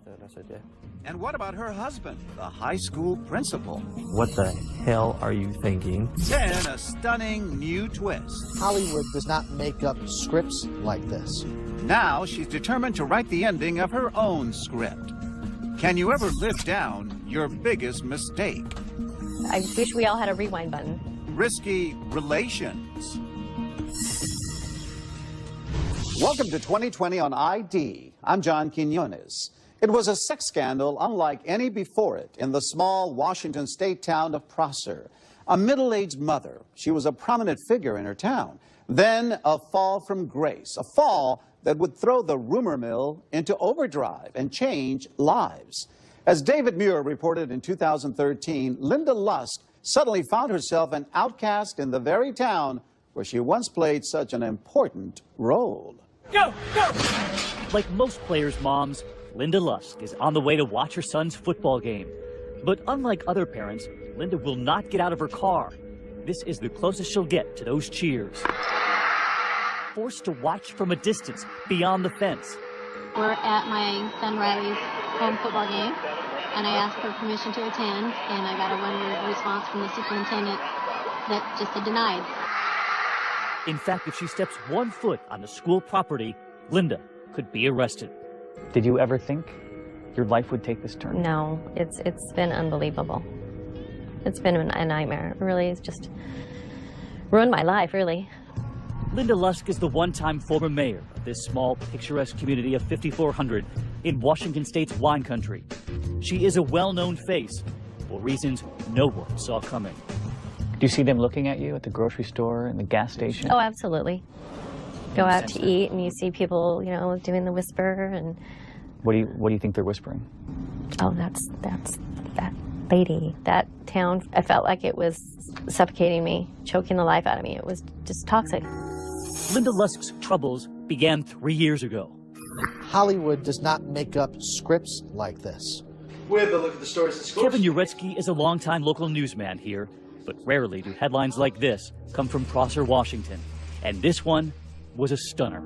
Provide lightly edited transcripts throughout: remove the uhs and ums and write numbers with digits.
with it. And I said, yeah. And what about her husband, the high school principal? What the hell are you thinking? Then a stunning new twist. Hollywood does not make up scripts like this. Now she's determined to write the ending of her own script. Can you ever live down your biggest mistake? I wish we all had a rewind button. Risky relations. Welcome to 2020 on ID. I'm John Quinones. It was a sex scandal unlike any before it in the small Washington state town of Prosser. A middle-aged mother. She was a prominent figure in her town. Then a fall from grace. A fall that would throw the rumor mill into overdrive and change lives. As David Muir reported in 2013, Linda Lusk suddenly found herself an outcast in the very town where she once played such an important role. Go! Go! Like most players' moms, Linda Lusk is on the way to watch her son's football game. But unlike other parents, Linda will not get out of her car. This is the closest she'll get to those cheers. Forced to watch from a distance beyond the fence. We're at my Sunrise home football game, and I asked for permission to attend, and I got a one-word response from the superintendent that just said denied. In fact, if she steps 1 foot on the school property, Linda could be arrested. Did you ever think your life would take this turn? No, it's been unbelievable. It's been a nightmare. It really, it's just ruined my life, really. Linda Lusk is the one-time former mayor of this small, picturesque community of 5,400 in Washington State's wine country. She is a well-known face for reasons no one saw coming. Do you see them looking at you at the grocery store and the gas station? Oh, absolutely. Go out to eat and you see people, you know, doing the whisper and... What do you think they're whispering? Oh, that's that lady. That town, I felt like it was suffocating me, choking the life out of me. It was just toxic. Linda Lusk's troubles began 3 years ago. Hollywood does not make up scripts like this. We have to look at the stories in schools. Kevin Uretsky is a longtime local newsman here, but rarely do headlines like this come from Prosser, Washington. And this one was a stunner.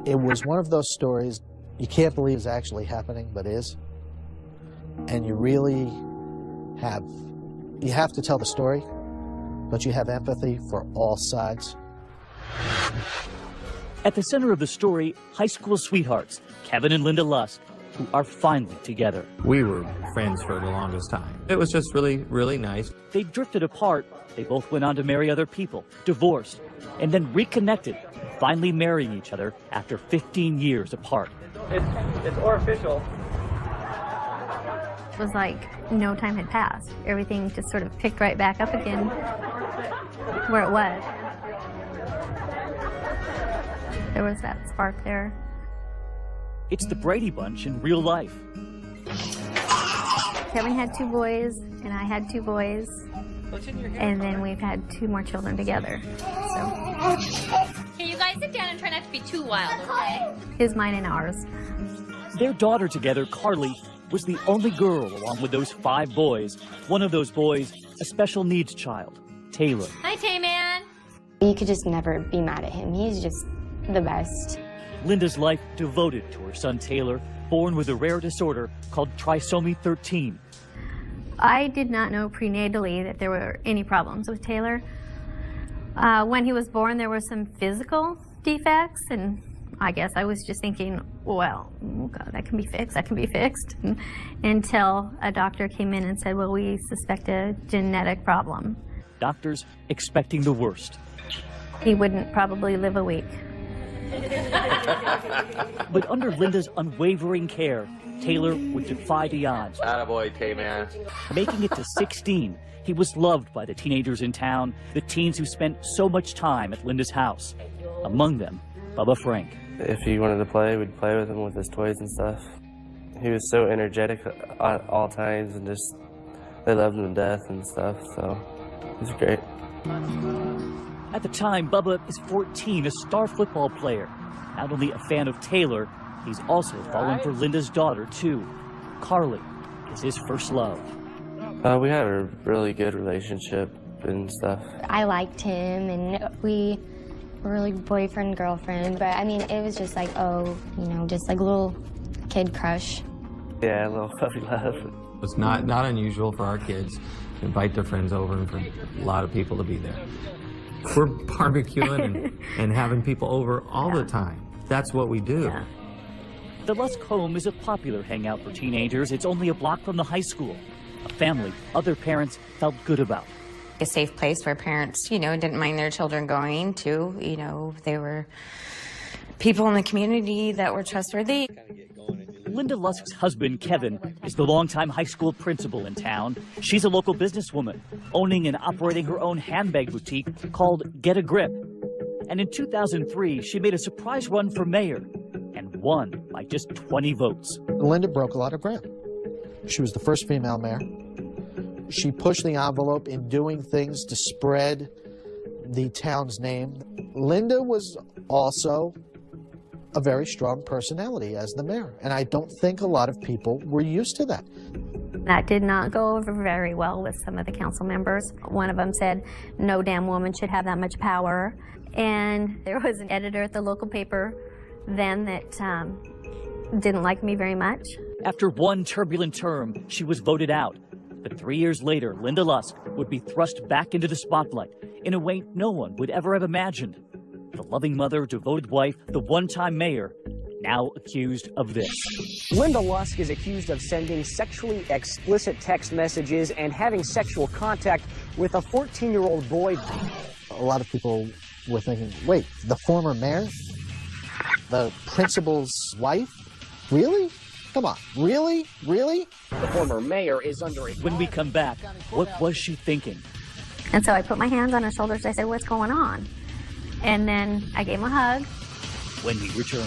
It was one of those stories you can't believe is actually happening, but is. And you really have to tell the story, but you have empathy for all sides. At the center of the story, high school sweethearts, Kevin and Linda Lusk, who are finally together. We were friends for the longest time. It was just really, really nice. They drifted apart. They both went on to marry other people, divorced, and then reconnected, finally marrying each other after 15 years apart. It's official. It was like no time had passed. Everything just sort of picked right back up again where it was. There was that spark there. It's the Brady Bunch in real life. Kevin had 2 boys, and I had 2 boys. And then we've had 2 more children together. So. Hey, you guys sit down and try not to be too wild, okay? His, mine, and ours. Their daughter together, Carly, was the only girl along with those 5 boys. One of those boys, a special needs child, Taylor. Hi, Tay-Man. You could just never be mad at him. He's just the best. Linda's life devoted to her son Taylor, born with a rare disorder called trisomy 13. I did not know prenatally that there were any problems with Taylor. When he was born, there were some physical defects, and I guess I was just thinking, well, oh God, that can be fixed, until a doctor came in and said, well, we suspect a genetic problem. Doctors expecting the worst. He wouldn't probably live a week. But under Linda's unwavering care, Taylor would defy the odds. Attaboy, Tay-Man. Making it to 16, he was loved by the teenagers in town, the teens who spent so much time at Linda's house. Among them, Bubba Frank. If he wanted to play, we'd play with him with his toys and stuff. He was so energetic at all times, and just, they loved him to death and stuff, so it was great. At the time, Bubba is 14, a star football player. Not only a fan of Taylor, he's also fallen for Linda's daughter, too. Carly is his first love. We had a really good relationship and stuff. I liked him, and we were really boyfriend, girlfriend, but I mean, it was just like, oh, you know, just like a little kid crush. Yeah, a little puppy love. It's not unusual for our kids to invite their friends over and for a lot of people to be there. We're barbecuing and having people over all the time. That's what we do. Yeah. The Lusk home is a popular hangout for teenagers. It's only a block from the high school. A family other parents felt good about. A safe place where parents, didn't mind their children going to. They were people in the community that were trustworthy. Linda Lusk's husband, Kevin, is the longtime high school principal in town. She's a local businesswoman, owning and operating her own handbag boutique called Get a Grip. And in 2003, she made a surprise run for mayor and won by just 20 votes. Linda broke a lot of ground. She was the first female mayor. She pushed the envelope in doing things to spread the town's name. Linda was also a very strong personality as the mayor, and I don't think a lot of people were used to that. That did not go over very well with some of the council members. One of them said, no damn woman should have that much power. And there was an editor at the local paper then that didn't like me very much. After one turbulent term, she was voted out. But 3 years later, Linda Lusk would be thrust back into the spotlight in a way no one would ever have imagined. The loving mother, devoted wife, the one-time mayor, now accused of this. Linda Lusk is accused of sending sexually explicit text messages and having sexual contact with a 14-year-old boy. A lot of people were thinking, wait, the former mayor? The principal's wife? Really? Come on, really? Really? The former mayor is under a... When we come back, what was she thinking? And so I put my hands on her shoulders. I said, what's going on? And then I gave him a hug. When we return.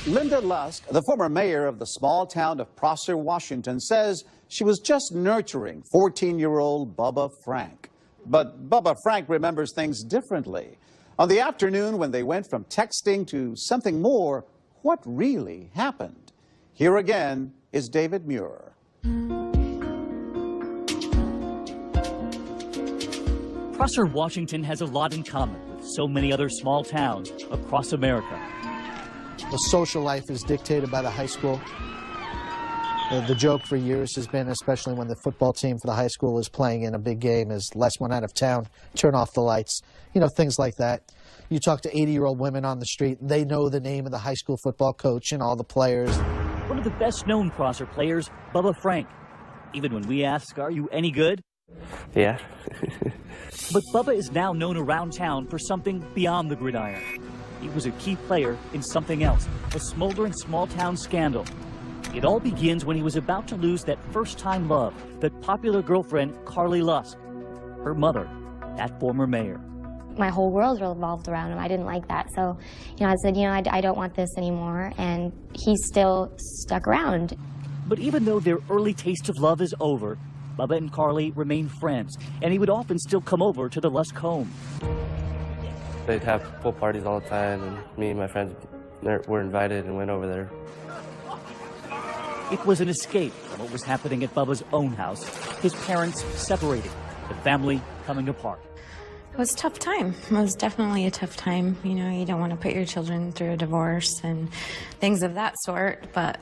Linda Lusk, the former mayor of the small town of Prosser, Washington, says she was just nurturing 14-year-old Bubba Frank. But Bubba Frank remembers things differently. On the afternoon when they went from texting to something more, what really happened? Here again is David Muir. Prosser, Washington has a lot in common with so many other small towns across America. The social life is dictated by the high school. The joke for years has been, especially when the football team for the high school is playing in a big game, is let's one out of town, turn off the lights, things like that. You talk to 80-year-old women on the street, they know the name of the high school football coach and all the players. One of the best-known Prosser players, Bubba Frank. Even when we ask, are you any good? Yeah. But Bubba is now known around town for something beyond the gridiron. He was a key player in something else, a smoldering small-town scandal. It all begins when he was about to lose that first-time love, that popular girlfriend, Carly Lusk. Her mother, that former mayor. My whole world revolved around him. I didn't like that. So, I said, I don't want this anymore. And he still stuck around. But even though their early taste of love is over, Bubba and Carly remain friends. And he would often still come over to the Lusk home. They'd have pool parties all the time, and me and my friends were invited and went over there. It was an escape from what was happening at Bubba's own house. His parents separated, the family coming apart. It was a tough time. It was definitely a tough time. You don't want to put your children through a divorce and things of that sort. But,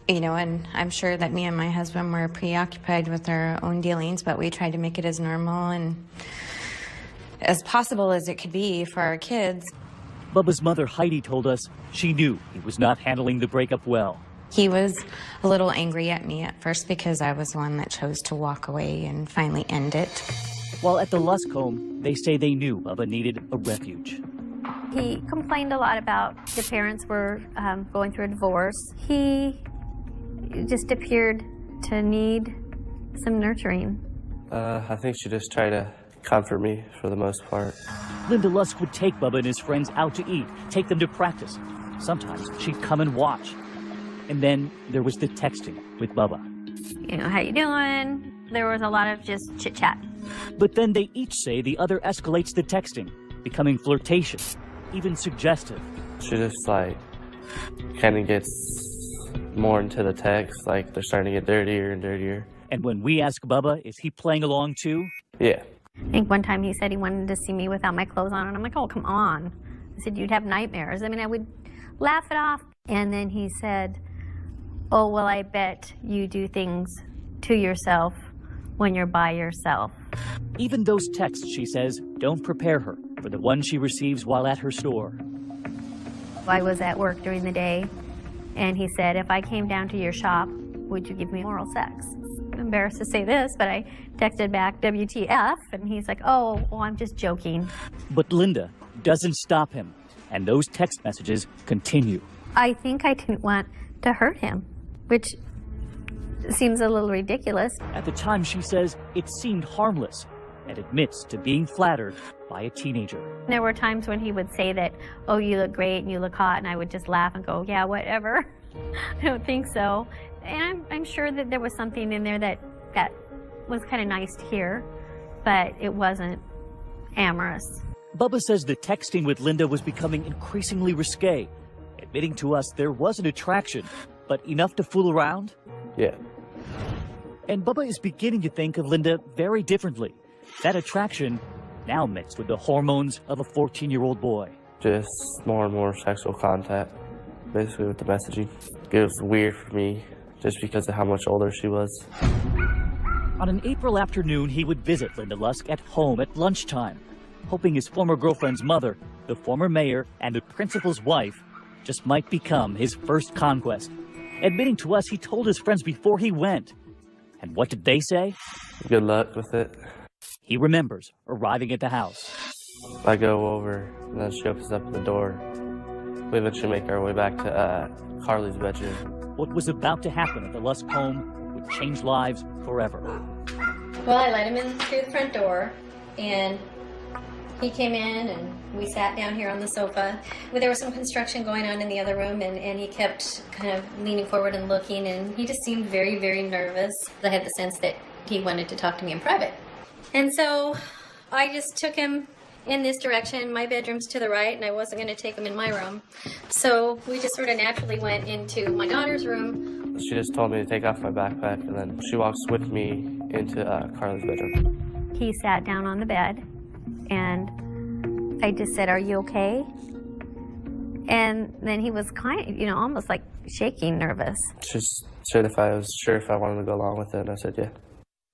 and I'm sure that me and my husband were preoccupied with our own dealings, but we tried to make it as normal and as possible as it could be for our kids. Bubba's mother, Heidi, told us she knew he was not handling the breakup well. He was a little angry at me at first because I was the one that chose to walk away and finally end it. While at the Lusk home, they say they knew Bubba needed a refuge. He complained a lot about the parents were going through a divorce. He just appeared to need some nurturing. I think she just tried to comfort me for the most part. Linda Lusk would take Bubba and his friends out to eat, take them to practice. Sometimes she'd come and watch. And then there was the texting with Bubba. How you doing? There was a lot of just chit-chat. But then they each say the other escalates the texting, becoming flirtatious, even suggestive. She just kind of gets more into the text, like they're starting to get dirtier and dirtier. And when we ask Bubba, is he playing along too? Yeah. I think one time he said he wanted to see me without my clothes on, and I'm like, oh, come on. I said, you'd have nightmares. I mean, I would laugh it off. And then he said, oh, well, I bet you do things to yourself when you're by yourself. Even those texts, she says, don't prepare her for the one she receives while at her store. I was at work during the day, and he said, if I came down to your shop, would you give me oral sex? I'm embarrassed to say this, but I texted back, WTF, and he's like, oh, well, I'm just joking. But Linda doesn't stop him, and those text messages continue. I think I didn't want to hurt him, which seems a little ridiculous. At the time, she says it seemed harmless and admits to being flattered by a teenager. There were times when he would say that, oh, you look great and you look hot, and I would just laugh and go, yeah, whatever. I don't think so. And I'm sure that there was something in there that was kind of nice to hear, but it wasn't amorous. Bubba says the texting with Linda was becoming increasingly risque, admitting to us there was an attraction, but enough to fool around? Yeah. And Bubba is beginning to think of Linda very differently. That attraction now mixed with the hormones of a 14-year-old boy. Just more and more sexual contact, basically with the messaging. It was weird for me just because of how much older she was. On an April afternoon, he would visit Linda Lusk at home at lunchtime, hoping his former girlfriend's mother, the former mayor, and the principal's wife just might become his first conquest. Admitting to us he told his friends before he went. And what did they say? Good luck with it. He remembers arriving at the house. I go over, and then she opens up the door. We eventually make our way back to Carly's bedroom. What was about to happen at the Lusk home would change lives forever. Well, I let him in through the front door, and he came in, and we sat down here on the sofa. Well, there was some construction going on in the other room, and he kept kind of leaning forward and looking, and he just seemed very, very nervous. I had the sense that he wanted to talk to me in private. And so I just took him in this direction. My bedroom's to the right, and I wasn't going to take him in my room. So we just sort of naturally went into my daughter's room. She just told me to take off my backpack, and then she walks with me into Carly's bedroom. He sat down on the bed, and I just said, are you okay? And then he was kind of, almost like shaking, nervous. She said if I was sure if I wanted to go along with it, and I said yeah.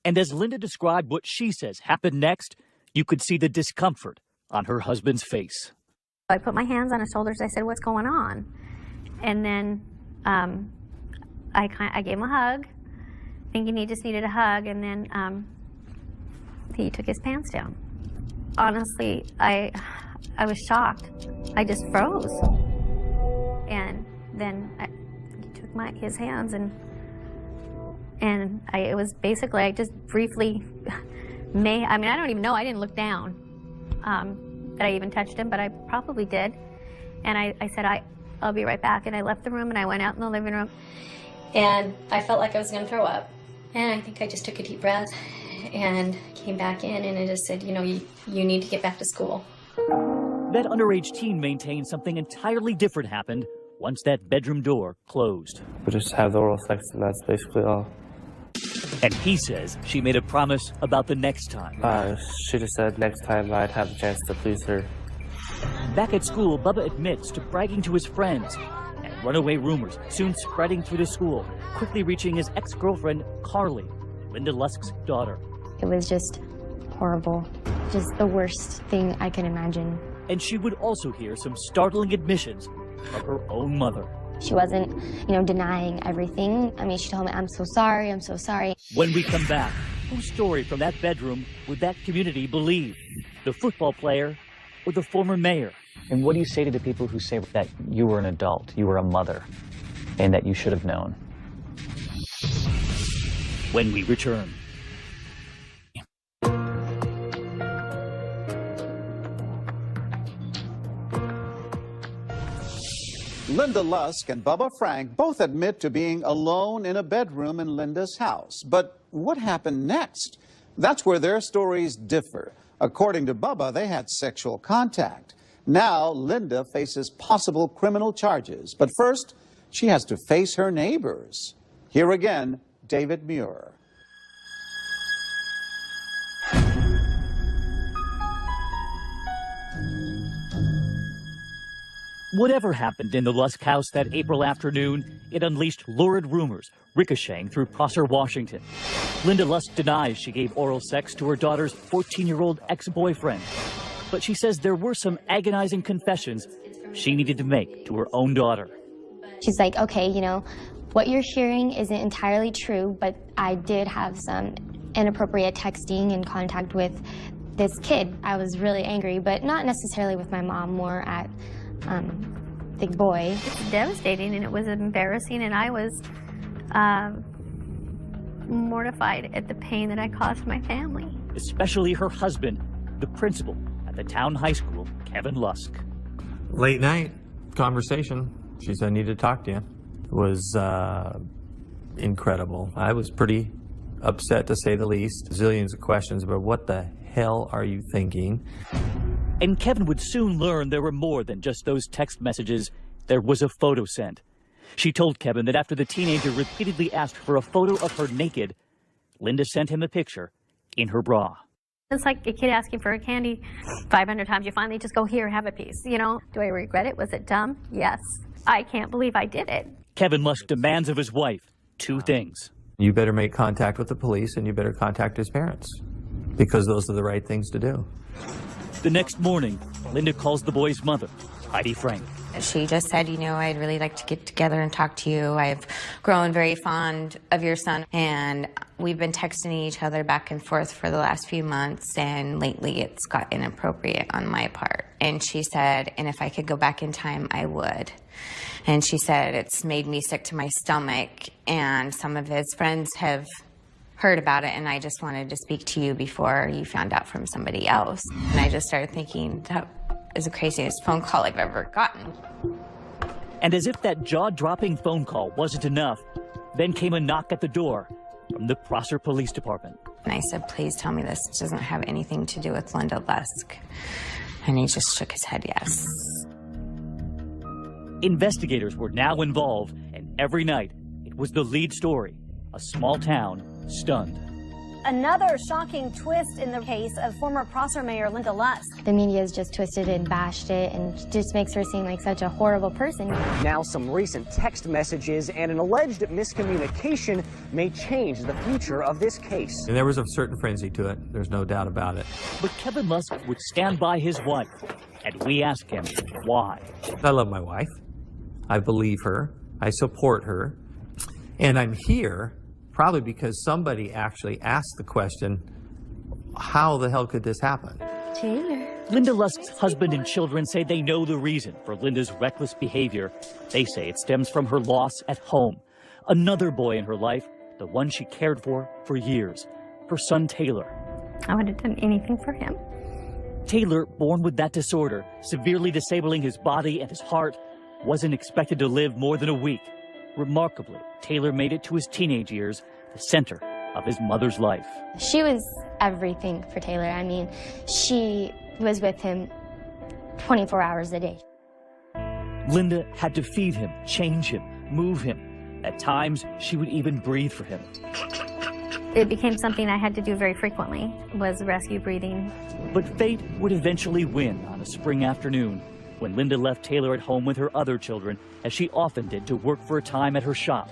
And as Linda described what she says happened next, you could see the discomfort on her husband's face. I put my hands on his shoulders. I said, what's going on? And then I gave him a hug, thinking he just needed a hug, and then he took his pants down. Honestly, I was shocked. I just froze. And then he took his hands, and it was basically, I just briefly I don't even know, I didn't look down that I even touched him, but I probably did. And I said, I'll be right back. And I left the room, and I went out in the living room, and I felt like I was going to throw up. And I think I just took a deep breath and came back in, and I just said, you need to get back to school. That underage teen maintained something entirely different happened once that bedroom door closed. We just have the oral sex, and that's basically all. And he says she made a promise about the next time. She just said next time I'd have the chance to please her. Back at school, Bubba admits to bragging to his friends, and runaway rumors soon spreading through the school, quickly reaching his ex-girlfriend, Carly, Linda Lusk's daughter. It was just horrible. Just the worst thing I can imagine. And she would also hear some startling admissions from her own mother. She wasn't, denying everything. I mean, she told me, I'm so sorry, I'm so sorry. When we come back, whose story from that bedroom would that community believe? The football player or the former mayor? And what do you say to the people who say that you were an adult, you were a mother, and that you should have known? When we return. Linda Lusk and Bubba Frank both admit to being alone in a bedroom in Linda's house. But what happened next? That's where their stories differ. According to Bubba, they had sexual contact. Now, Linda faces possible criminal charges. But first, she has to face her neighbors. Here again, David Muir. Whatever happened in the Lusk house that April afternoon, it unleashed lurid rumors ricocheting through Prosser, Washington. Linda Lusk denies she gave oral sex to her daughter's 14-year-old ex-boyfriend. But she says there were some agonizing confessions she needed to make to her own daughter. She's like, okay, you know, what you're hearing isn't entirely true, but I did have some inappropriate texting and contact with this kid. I was really angry, but not necessarily with my mom, more at the boy. It's devastating and it was embarrassing, and I was mortified at the pain that I caused my family. Especially her husband, the principal at the town high school, Kevin Lusk. Late night conversation. She said, I need to talk to you. It was incredible. I was pretty upset, to say the least. Zillions of questions about what the hell are you thinking? And Kevin would soon learn there were more than just those text messages. There was a photo sent. She told Kevin that after the teenager repeatedly asked for a photo of her naked, Linda sent him a picture in her bra. It's like a kid asking for a candy 500 times. You finally just go, here, have a piece. You know, do I regret it? Was it dumb? Yes. I can't believe I did it. Kevin Lusk demands of his wife two things. You better make contact with the police and you better contact his parents, because those are the right things to do. The next morning, Linda calls the boy's mother, Heidi Frank. She just said, you know, I'd really like to get together and talk to you. I've grown very fond of your son, and we've been texting each other back and forth for the last few months, and lately it's got inappropriate on my part. And she said, and if I could go back in time, I would. And she said, it's made me sick to my stomach, and some of his friends have heard about it, and I just wanted to speak to you before you found out from somebody else. And I just started thinking, that is the craziest phone call I've ever gotten. And as if that jaw-dropping phone call wasn't enough, then came a knock at the door from the Prosser Police Department. And I said, please tell me this doesn't have anything to do with Linda Lusk. And he just shook his head, yes. Investigators were now involved, and every night it was the lead story. A small town stunned. Another shocking twist in the case of former Prosser Mayor Linda Lusk. The media's just twisted it and bashed it and just makes her seem like such a horrible person. Now some recent text messages and an alleged miscommunication may change the future of this case. And there was a certain frenzy to it. There's no doubt about it. But Kevin Lusk would stand by his wife, and we asked him why. I love my wife. I believe her. I support her. And I'm here probably because somebody actually asked the question, how the hell could this happen? Taylor. Linda Lusk's husband and children say they know the reason for Linda's reckless behavior. They say it stems from her loss at home. Another boy in her life, the one she cared for years, her son Taylor. I would have done anything for him. Taylor, born with that disorder, severely disabling his body and his heart, wasn't expected to live more than a week. Remarkably, Taylor made it to his teenage years, the center of his mother's life. She was everything for Taylor. I mean, she was with him 24 hours a day. Linda had to feed him, change him, move him. At times, she would even breathe for him. It became something I had to do very frequently, was rescue breathing. But fate would eventually win on a spring afternoon when Linda left Taylor at home with her other children, as she often did, to work for a time at her shop.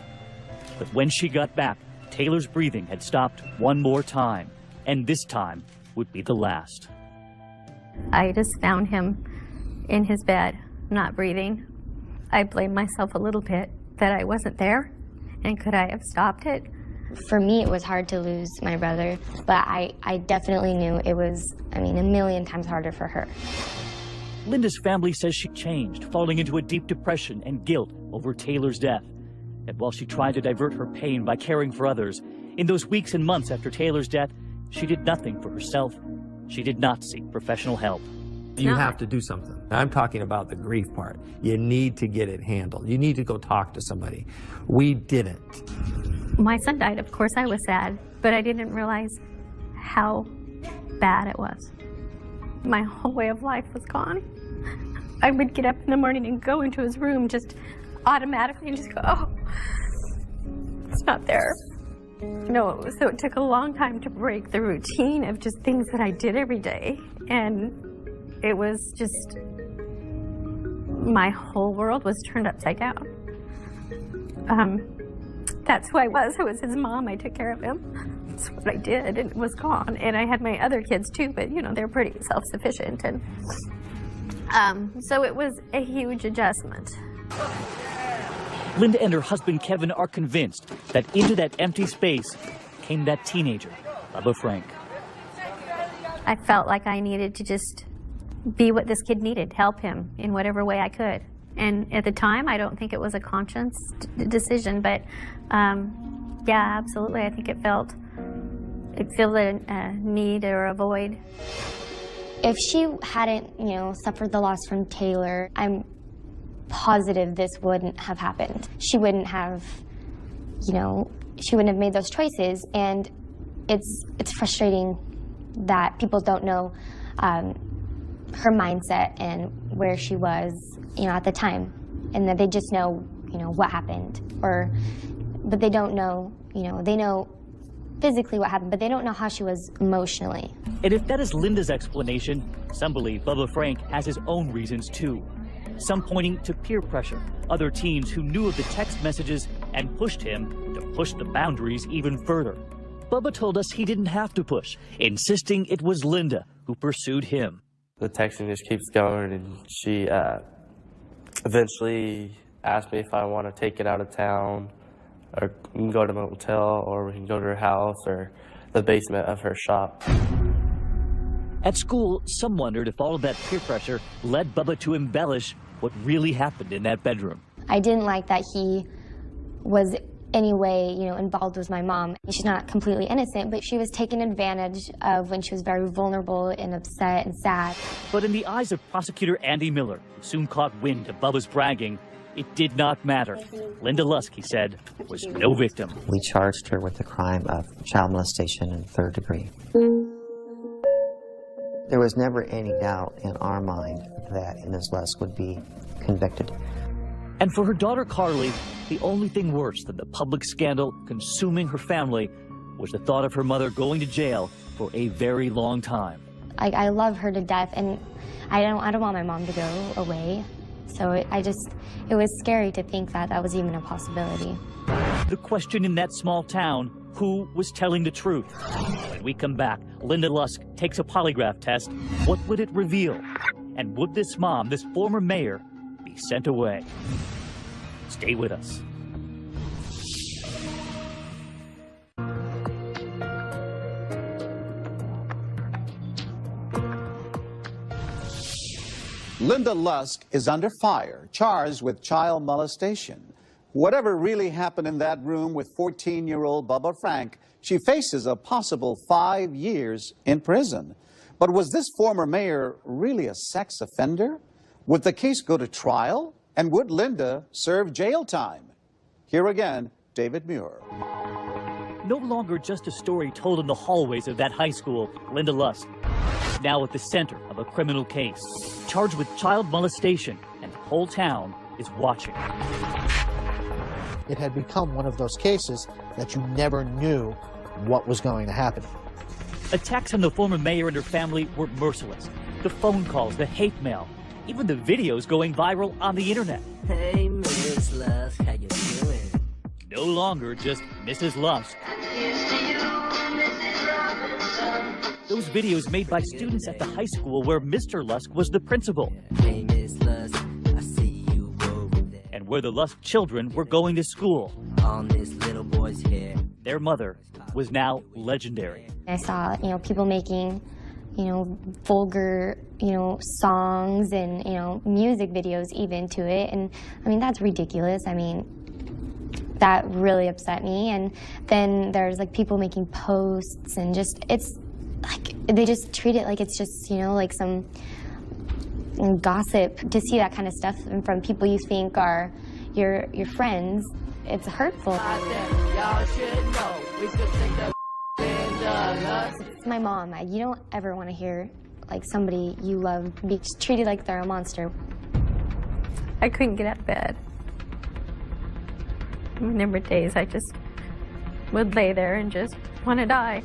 But when she got back, Taylor's breathing had stopped one more time, and this time would be the last. I just found him in his bed, not breathing. I blamed myself a little bit that I wasn't there, and could I have stopped it? For me, it was hard to lose my brother, but I definitely knew it was, I mean, a million times harder for her. Linda's family says she changed, falling into a deep depression and guilt over Taylor's death. And while she tried to divert her pain by caring for others, in those weeks and months after Taylor's death, she did nothing for herself. She did not seek professional help. You have to do something. I'm talking about the grief part. You need to get it handled. You need to go talk to somebody. We didn't. My son died, of course I was sad, but I didn't realize how bad it was. My whole way of life was gone. I would get up in the morning and go into his room just automatically just go, oh, it's not there. No, so it took a long time to break the routine of just things that I did every day. And it was just, my whole world was turned upside down. That's who I was. I was his mom. I took care of him. That's what I did, and it was gone. And I had my other kids too, but you know, they're pretty self-sufficient. And so it was a huge adjustment. Linda and her husband Kevin are convinced that into that empty space came that teenager, Bubba Frank. I felt like I needed to just be what this kid needed, help him in whatever way I could. And at the time, I don't think it was a conscious decision, but yeah, absolutely. I think it felt a need or a void. If she hadn't, you know, suffered the loss from Taylor, I'm positive this wouldn't have happened. She wouldn't have, you know, she wouldn't have made those choices. And it's frustrating that people don't know her mindset and where she was, you know, at the time, and that they just know, you know, what happened, but they don't know, you know, they know physically what happened, but they don't know how she was emotionally. And if that is Linda's explanation, some believe Bubba Frank has his own reasons too. Some pointing to peer pressure, other teens who knew of the text messages and pushed him to push the boundaries even further. Bubba told us he didn't have to push, insisting it was Linda who pursued him. The texting just keeps going, and she eventually asked me if I want to take it out of town, or we can go to a motel, or we can go to her house, or the basement of her shop. At school, some wondered if all of that peer pressure led Bubba to embellish what really happened in that bedroom. I didn't like that he was any way, you know, involved with my mom. She's not completely innocent, but she was taken advantage of when she was very vulnerable and upset and sad. But in the eyes of prosecutor Andy Miller, who soon caught wind of Bubba's bragging, it did not matter. Linda Lusk, he said, was no victim. We charged her with the crime of child molestation in 3rd degree. There was never any doubt in our mind that Ms. Lusk would be convicted. And for her daughter Carly, the only thing worse than the public scandal consuming her family was the thought of her mother going to jail for a very long time. I love her to death, and I don't want my mom to go away. So it was scary to think that that was even a possibility. The question in that small town, who was telling the truth? When we come back, Linda Lusk takes a polygraph test. What would it reveal? And would this mom, this former mayor, be sent away? Stay with us. Linda Lusk is under fire, charged with child molestation. Whatever really happened in that room with 14-year-old Bubba Frank, she faces a possible 5 years in prison. But was this former mayor really a sex offender? Would the case go to trial? And would Linda serve jail time? Here again, David Muir. No longer just a story told in the hallways of that high school, Linda Lusk, now at the center of a criminal case, charged with child molestation, and the whole town is watching. It had become one of those cases that you never knew what was going to happen. Attacks on the former mayor and her family were merciless. The phone calls, the hate mail, even the videos going viral on the internet. Hey, Mrs. Lusk, how you doing? No longer just Mrs. Lusk. Those videos made by students at the high school where Mr. Lusk was the principal. Hey, Miss Lusk, I see you over there. And where the Lusk children were going to school. On this little boy's hair. Their mother was now legendary. I saw, you know, people making, you know, vulgar, you know, songs and, you know, music videos even to it. And I mean, that's ridiculous. I mean, that really upset me. And then there's like people making posts and just, it's like, they just treat it like it's just, you know, like some gossip. To see that kind of stuff from people you think are your friends, it's hurtful. It's my mom. You don't ever want to hear like somebody you love be treated like they're a monster. I couldn't get out of bed. There were days I just would lay there and just want to die.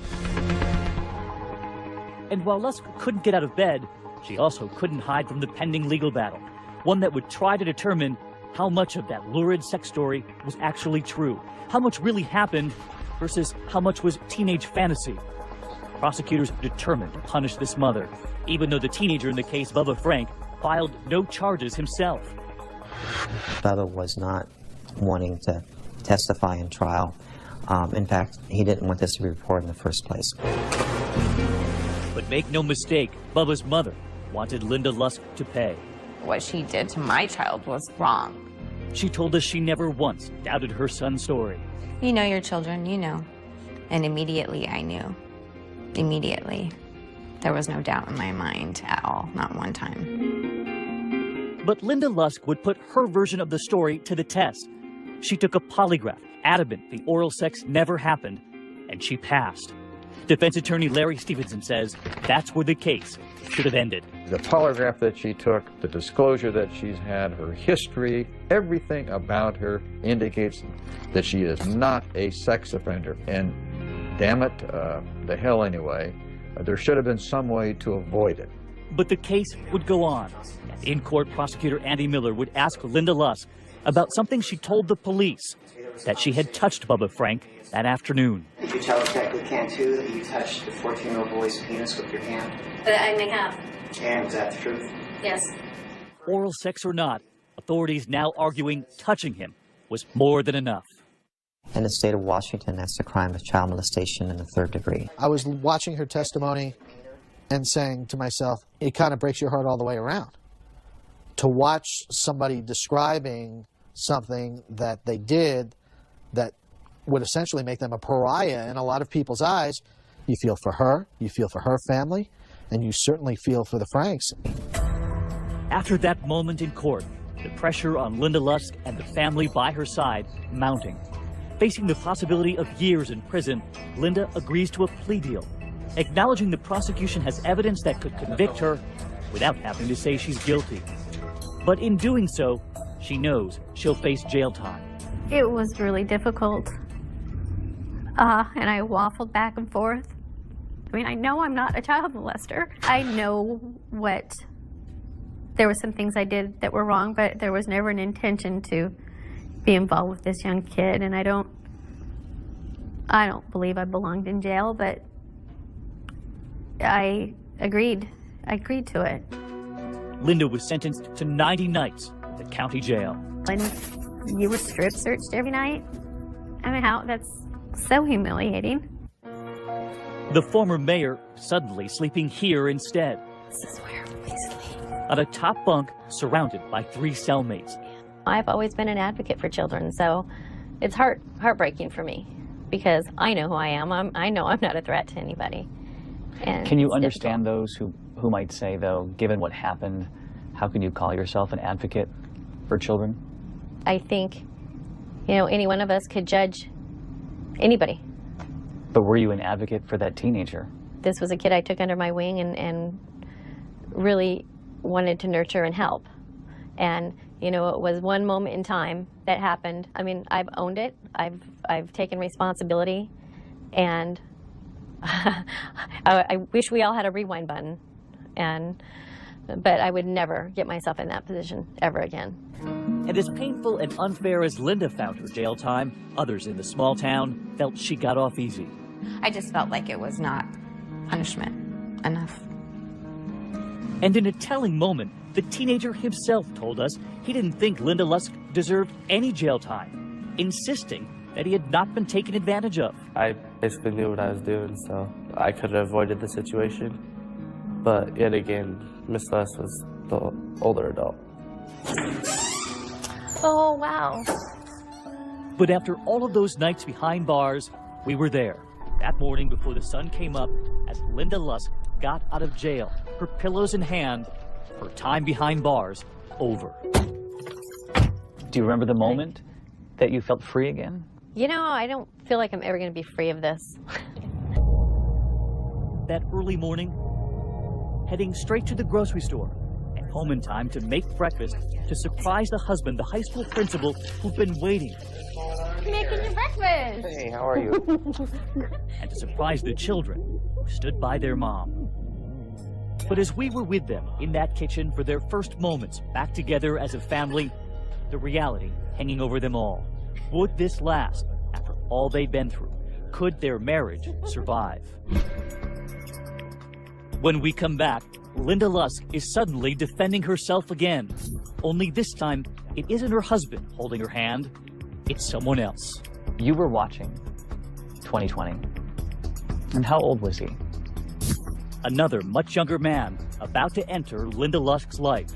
And while Lusk couldn't get out of bed, she also couldn't hide from the pending legal battle, one that would try to determine how much of that lurid sex story was actually true, how much really happened versus how much was teenage fantasy. Prosecutors determined to punish this mother, even though the teenager in the case, Bubba Frank, filed no charges himself. Bubba was not wanting to testify in trial. In fact, he didn't want this to be reported in the first place. But make no mistake, Bubba's mother wanted Linda Lusk to pay. What she did to my child was wrong. She told us she never once doubted her son's story. You know your children, you know. And immediately I knew. Immediately. There was no doubt in my mind at all, not one time. But Linda Lusk would put her version of the story to the test. She took a polygraph, adamant the oral sex never happened, and she passed. Defense attorney Larry Stevenson says that's where the case should have ended. The polygraph that she took, the disclosure that she's had, her history, everything about her indicates that she is not a sex offender. And damn it, the hell anyway, there should have been some way to avoid it. But the case would go on. In court, prosecutor Andy Miller would ask Linda Lusk about something she told the police, that she had touched Bubba Frank that afternoon. Did you tell Detective Cantu that you touched the 14-year-old boy's penis with your hand? I may have. And is that the truth? Yes. Oral sex or not, authorities now arguing touching him was more than enough. In the state of Washington, that's the crime of child molestation in the 3rd degree. I was watching her testimony and saying to myself, it kind of breaks your heart all the way around. To watch somebody describing something that they did that would essentially make them a pariah in a lot of people's eyes, you feel for her, you feel for her family, and you certainly feel for the Franks. After that moment in court, the pressure on Linda Lusk and the family by her side mounting. Facing the possibility of years in prison, Linda agrees to a plea deal, acknowledging the prosecution has evidence that could convict her without having to say she's guilty. But in doing so, she knows she'll face jail time. It was really difficult. And I waffled back and forth. I mean, I know I'm not a child molester. I know there were some things I did that were wrong, but there was never an intention to be involved with this young kid. And I don't believe I belonged in jail, but I agreed to it. Linda was sentenced to 90 nights at the county jail. And you were strip searched every night? I mean, that's so humiliating. The former mayor suddenly sleeping here instead. This is where we sleep. On a top bunk surrounded by 3 cellmates. I've always been an advocate for children, so it's heartbreaking for me because I know who I am. I know I'm not a threat to anybody. And can you understand those who might say, though, given what happened, how can you call yourself an advocate for children? I think, any one of us could judge anybody. But were you an advocate for that teenager? This was a kid I took under my wing and really wanted to nurture and help. And, it was one moment in time that happened. I mean, I've owned it. I've taken responsibility. And I wish we all had a rewind button. But I would never get myself in that position ever again. And as painful and unfair as Linda found her jail time, others in the small town felt she got off easy. I just felt like it was not punishment enough. And in a telling moment, the teenager himself told us he didn't think Linda Lusk deserved any jail time, insisting that he had not been taken advantage of. I basically knew what I was doing, so I could have avoided the situation. But yet again, Miss Lusk was the older adult. Oh, wow. But after all of those nights behind bars, we were there. That morning before the sun came up, as Linda Lusk got out of jail, her pillows in hand, her time behind bars over. Do you remember the moment that you felt free again? I don't feel like I'm ever going to be free of this. That early morning, heading straight to the grocery store and home in time to make breakfast to surprise the husband, the high school principal, who'd been waiting. just making your breakfast. Hey, how are you? And to surprise the children, who stood by their mom. But as we were with them in that kitchen for their first moments back together as a family, the reality hanging over them all. Would this last after all they'd been through? Could their marriage survive? When we come back, Linda Lusk is suddenly defending herself again. Only this time, it isn't her husband holding her hand, it's someone else. You were watching 2020. And how old was he? Another much younger man about to enter Linda Lusk's life.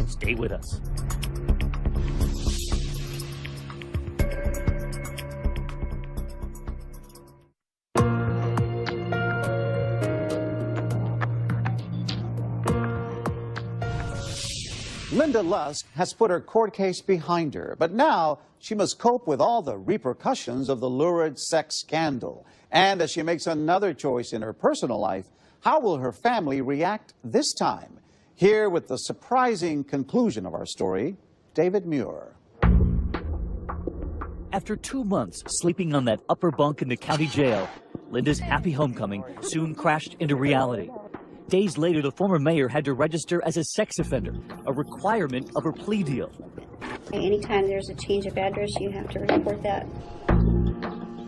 Stay with us. Linda Lusk has put her court case behind her, but now she must cope with all the repercussions of the lurid sex scandal. And as she makes another choice in her personal life, how will her family react this time? Here with the surprising conclusion of our story, David Muir. After 2 months sleeping on that upper bunk in the county jail, Linda's happy homecoming soon crashed into reality. Days later, the former mayor had to register as a sex offender, a requirement of her plea deal. Anytime there's a change of address, you have to report that.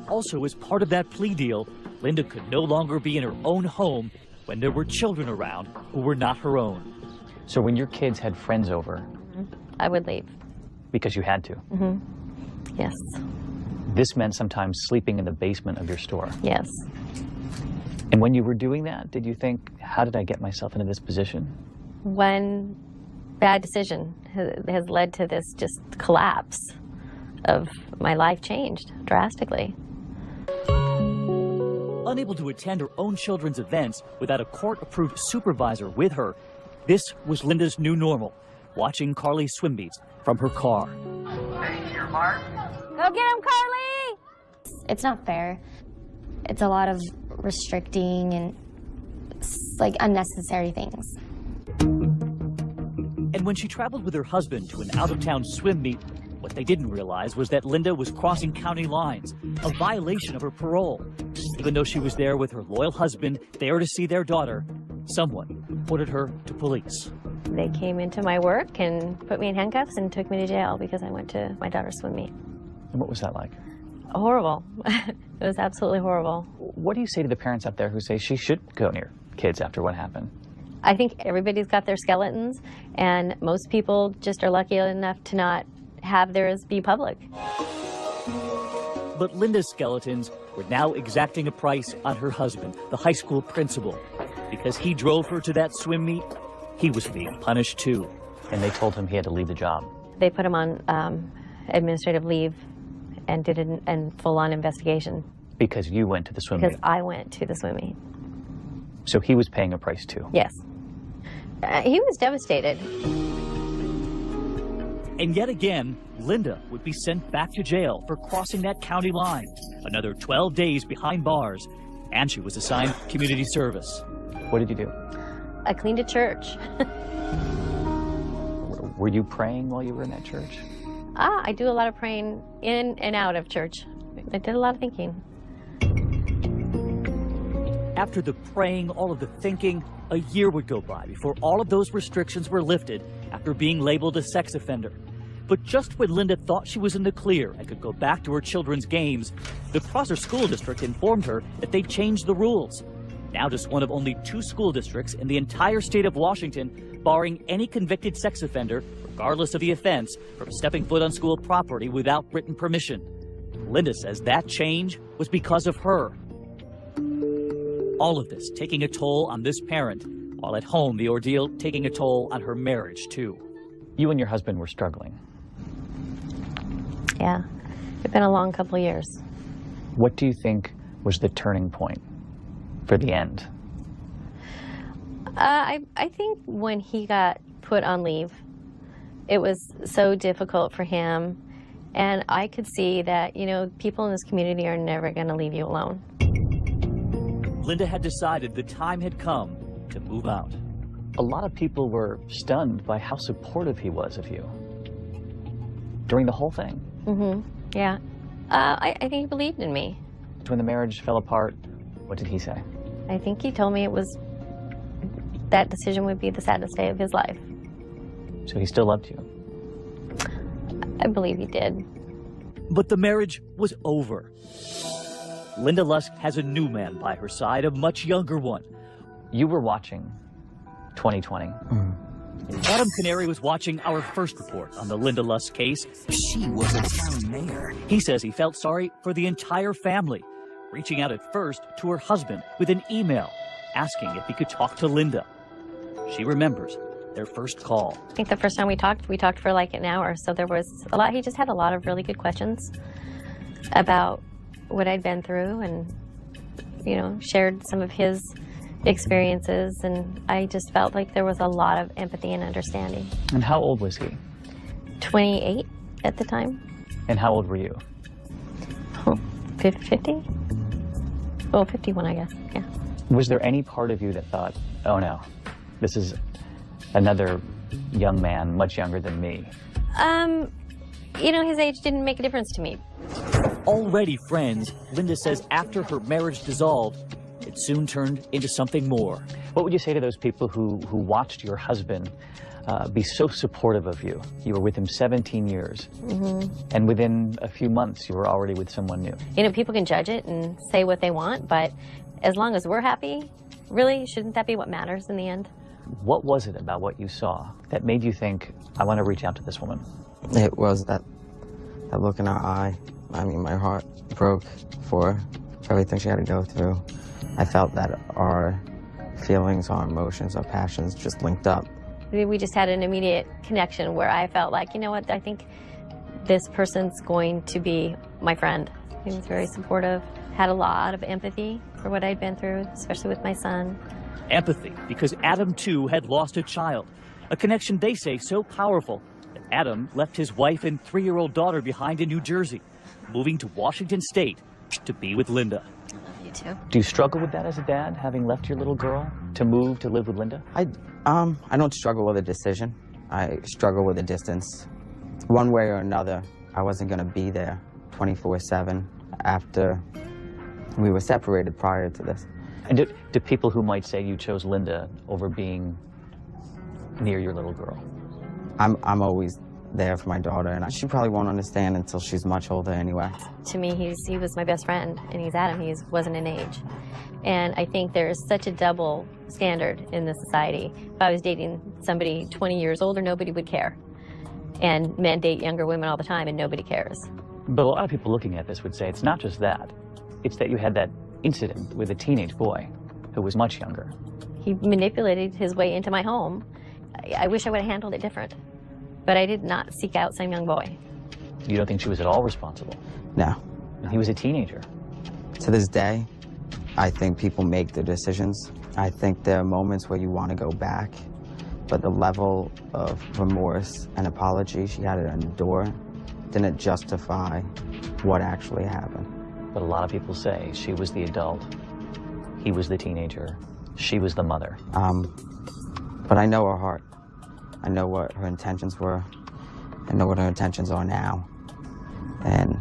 Also, as part of that plea deal, Linda could no longer be in her own home when there were children around who were not her own. So when your kids had friends over... I would leave. Because you had to? Yes. This meant sometimes sleeping in the basement of your store? Yes. And when you were doing that, did you think, how did I get myself into this position? One bad decision has led to this just collapse of my life changed drastically. Unable to attend her own children's events without a court-approved supervisor with her, this was Linda's new normal, watching Carly's swim meets from her car. Go get him, Carly! It's not fair. It's a lot of restricting and like unnecessary things. And when she traveled with her husband to an out-of-town swim meet, what they didn't realize was that Linda was crossing county lines, a violation of her parole. Even though she was there with her loyal husband, there to see their daughter, someone reported her to police. They came into my work and put me in handcuffs and took me to jail because I went to my daughter's swim meet. And what was that like? Horrible. It was absolutely horrible. What do you say to the parents out there who say she should go near kids after what happened? I think everybody's got their skeletons, and most people just are lucky enough to not have theirs be public. But Linda's skeletons were now exacting a price on her husband, the high school principal. Because he drove her to that swim meet, he was being punished too. And they told him he had to leave the job. They put him on administrative leave and did a full-on investigation. Because you went to the swim meet? Because I went to the swim meet. So he was paying a price too? Yes. He was devastated. And yet again, Linda would be sent back to jail for crossing that county line. Another 12 days behind bars, and she was assigned community service. What did you do? I cleaned a church. Were you praying while you were in that church? I do a lot of praying in and out of church. I did a lot of thinking. After the praying, all of the thinking, a year would go by before all of those restrictions were lifted after being labeled a sex offender. But just when Linda thought she was in the clear and could go back to her children's games, the Prosser School District informed her that they'd changed the rules. Now just one of only 2 school districts in the entire state of Washington barring any convicted sex offender, regardless of the offense, from stepping foot on school property without written permission. Linda says that change was because of her. All of this taking a toll on this parent, while at home the ordeal taking a toll on her marriage too. You and your husband were struggling. Yeah, it's been a long couple of years. What do you think was the turning point for the end? I think when he got put on leave, it was so difficult for him, and I could see that, you know, people in this community are never going to leave you alone. Linda had decided the time had come to move out. A lot of people were stunned by how supportive he was of you during the whole thing. Yeah. I think he believed in me. When the marriage fell apart, what did he say? I think he told me that decision would be the saddest day of his life. So he still loved you? I believe he did. But the marriage was over. Linda Lusk has a new man by her side, a much younger one. You were watching 2020. Adam Canary was watching our first report on the Linda Lusk case. She was a town mayor. He says he felt sorry for the entire family, reaching out at first to her husband with an email asking if he could talk to Linda. She remembers their first call. I think the first time we talked for like an hour, so there was a lot. He just had a lot of really good questions about what I'd been through and, you know, shared some of his experiences, and I just felt like there was a lot of empathy and understanding. And how old was he? 28 at the time. And how old were you? 50? Well, 51, I guess, yeah. Was there any part of you that thought, oh no, this is another young man, much younger than me? You know, his age didn't make a difference to me. Already friends, Linda says after her marriage dissolved, it soon turned into something more. What would you say to those people who watched your husband be so supportive of you? You were with him 17 years, and within a few months, you were already with someone new. You know, people can judge it and say what they want, but as long as we're happy, really, shouldn't that be what matters in the end? What was it about what you saw that made you think, I want to reach out to this woman? It was that look in her eye. I mean, my heart broke for everything she had to go through. I felt that our feelings, our emotions, our passions just linked up. We just had an immediate connection where I felt like, you know what, I think this person's going to be my friend. He was very supportive, had a lot of empathy for what I'd been through, especially with my son. Empathy, because Adam, too, had lost a child. A connection they say so powerful that Adam left his wife and 3-year-old daughter behind in New Jersey, moving to Washington State to be with Linda. You too. Do you struggle with that as a dad, having left your little girl to move to live with Linda? I don't struggle with a decision. I struggle with a distance. One way or another, I wasn't going to be there 24/7 after we were separated prior to this. And do people who might say you chose Linda over being near your little girl? I'm always there for my daughter, and she probably won't understand until she's much older anyway. To me, he was my best friend, and he's Adam. He wasn't an age. And I think there is such a double standard in this society. If I was dating somebody 20 years older, nobody would care. And men date younger women all the time, and nobody cares. But a lot of people looking at this would say it's not just that. It's that you had that incident with a teenage boy who was much younger. He manipulated his way into my home. I wish I would have handled it different. But I did not seek out some young boy. You don't think she was at all responsible? No. He was a teenager. To this day, I think people make their decisions. I think there are moments where you want to go back, but the level of remorse and apology she had to endure didn't justify what actually happened. But a lot of people say she was the adult, he was the teenager, she was the mother. But I know her heart. I know what her intentions were. I know what her intentions are now. And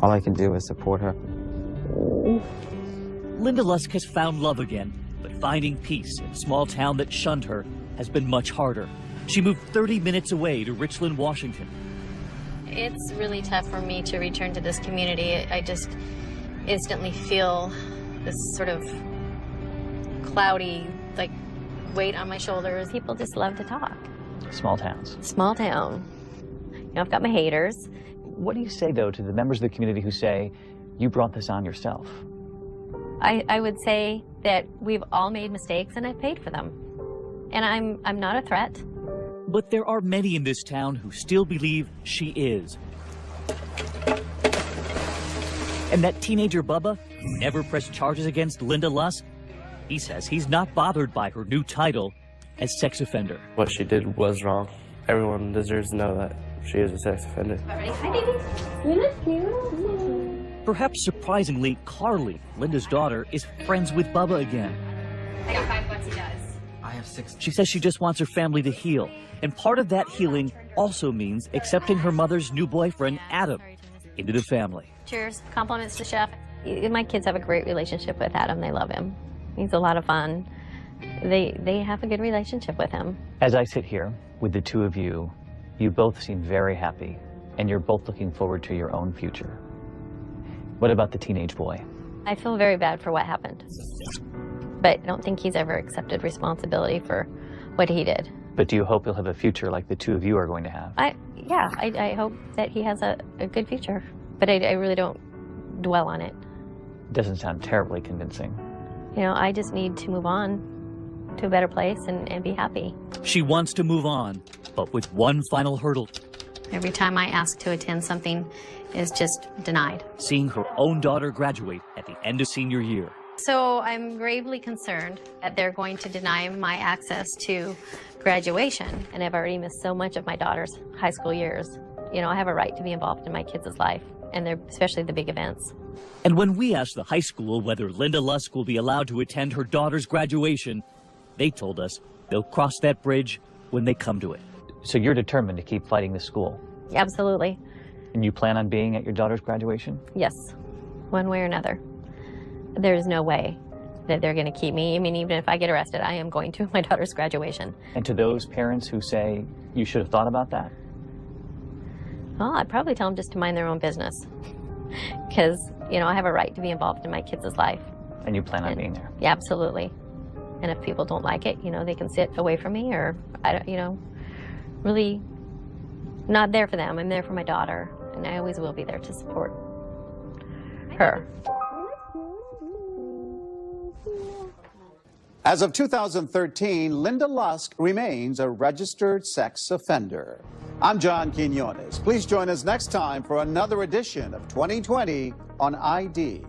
all I can do is support her. Linda Lusk has found love again, but finding peace in a small town that shunned her has been much harder. She moved 30 minutes away to Richland, Washington. It's really tough for me to return to this community. I just instantly feel this sort of cloudy, like, weight on my shoulders. People just love to talk. Small towns. Small town. You know, I've got my haters. What do you say, though, to the members of the community who say, you brought this on yourself? I would say that we've all made mistakes, and I've paid for them. And I'm not a threat. But there are many in this town who still believe she is. And that teenager Bubba, who never pressed charges against Linda Lusk, he says he's not bothered by her new title as sex offender. What she did was wrong. Everyone deserves to know that she is a sex offender. Hi, baby. You look cute. Perhaps surprisingly, Carly, Linda's daughter, is friends with Bubba again. I got $5 he does. I have 6. She says she just wants her family to heal. And part of that healing also means accepting her mother's new boyfriend, Adam. into the family. Cheers. Compliments to Chef. My kids have a great relationship with Adam. They love him. He's a lot of fun. They have a good relationship with him. As I sit here with the two of you, you both seem very happy, and you're both looking forward to your own future. What about the teenage boy? I feel very bad for what happened, but I don't think he's ever accepted responsibility for what he did. But do you hope he'll have a future like the two of you are going to have? I hope that he has a good future, but I really don't dwell on it. Doesn't sound terribly convincing. You know, I just need to move on to a better place and be happy. She wants to move on, but with one final hurdle. Every time I ask to attend something is just denied. Seeing her own daughter graduate at the end of senior year. So I'm gravely concerned that they're going to deny my access to graduation. And I've already missed so much of my daughter's high school years. You know, I have a right to be involved in my kids' life, and especially the big events. And when we asked the high school whether Linda Lusk will be allowed to attend her daughter's graduation, they told us they'll cross that bridge when they come to it. So you're determined to keep fighting the school? Absolutely. And you plan on being at your daughter's graduation? Yes, one way or another. There's no way that they're going to keep me. I mean, even if I get arrested, I am going to my daughter's graduation. And to those parents who say you should have thought about that? Well, I'd probably tell them just to mind their own business. Because, you know, I have a right to be involved in my kids' life. And you plan on being there? Yeah, absolutely. And if people don't like it, you know, they can sit away from me, or, I don't, you know, really not there for them. I'm there for my daughter, and I always will be there to support her. As of 2013, Linda Lusk remains a registered sex offender. I'm John Quinones. Please join us next time for another edition of 2020 on ID.